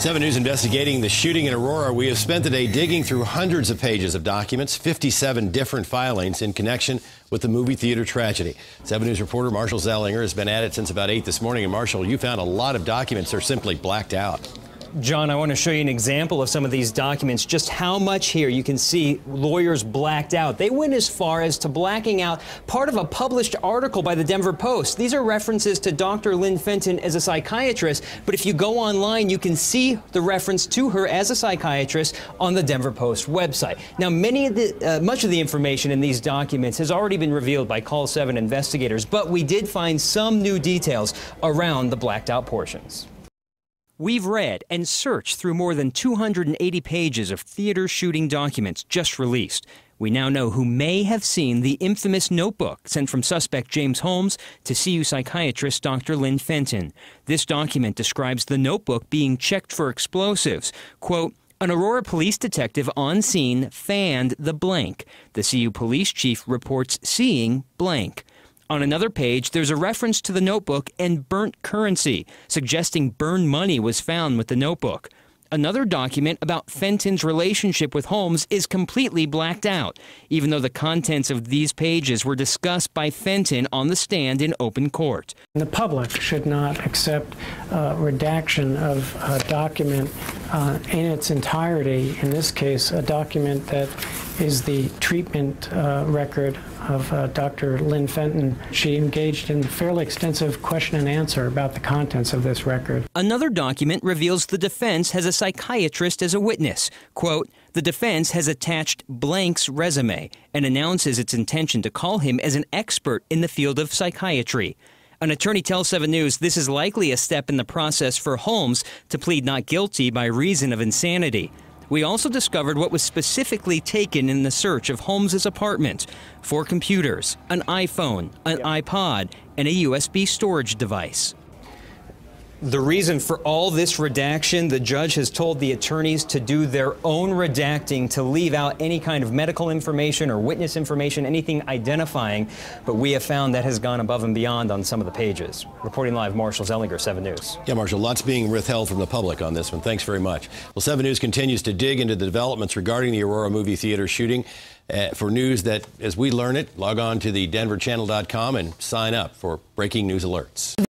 7 News investigating the shooting in Aurora. We have spent the day digging through hundreds of pages of documents, 57 different filings in connection with the movie theater tragedy. 7 News reporter Marshall Zellinger has been at it since about 8 this morning. And Marshall, you found a lot of documents that are simply blacked out. John, I want to show you an example of some of these documents, just how much here you can see lawyers blacked out. They went as far as to blacking out part of a published article by the Denver Post. These are references to Dr. Lynn Fenton as a psychiatrist, but if you go online, you can see the reference to her as a psychiatrist on the Denver Post website. Now, much of the information in these documents has already been revealed by Call 7 investigators, but we did find some new details around the blacked out portions. We've read and searched through more than 280 pages of theater shooting documents just released. We now know who may have seen the infamous notebook sent from suspect James Holmes to CU psychiatrist Dr. Lynn Fenton. This document describes the notebook being checked for explosives. Quote, "An Aurora police detective on scene fanned the blank. The CU police chief reports seeing blank." On another page, there's a reference to the notebook and burnt currency, suggesting burned money was found with the notebook. Another document about Fenton's relationship with Holmes is completely blacked out, even though the contents of these pages were discussed by Fenton on the stand in open court. The public should not accept redaction of a document in its entirety, in this case, a document that is the treatment record of Dr. Lynn Fenton. She engaged in fairly extensive question and answer about the contents of this record. Another document reveals the defense has a psychiatrist as a witness. Quote, "The defense has attached blank's resume and announces its intention to call him as an expert in the field of psychiatry." An attorney tells 7 News this is likely a step in the process for Holmes to plead not guilty by reason of insanity. We also discovered what was specifically taken in the search of Holmes' apartment: 4 computers, an iPhone, an iPod, and a USB storage device. The reason for all this redaction, the judge has told the attorneys to do their own redacting, to leave out any kind of medical information or witness information, anything identifying, but we have found that has gone above and beyond on some of the pages. Reporting live, Marshall Zellinger, 7 News. Yeah, Marshall, lots being withheld from the public on this one. Thanks very much. Well, 7 News continues to dig into the developments regarding the Aurora movie theater shooting. For news that, as we learn it, log on to the denverchannel.com and sign up for breaking news alerts.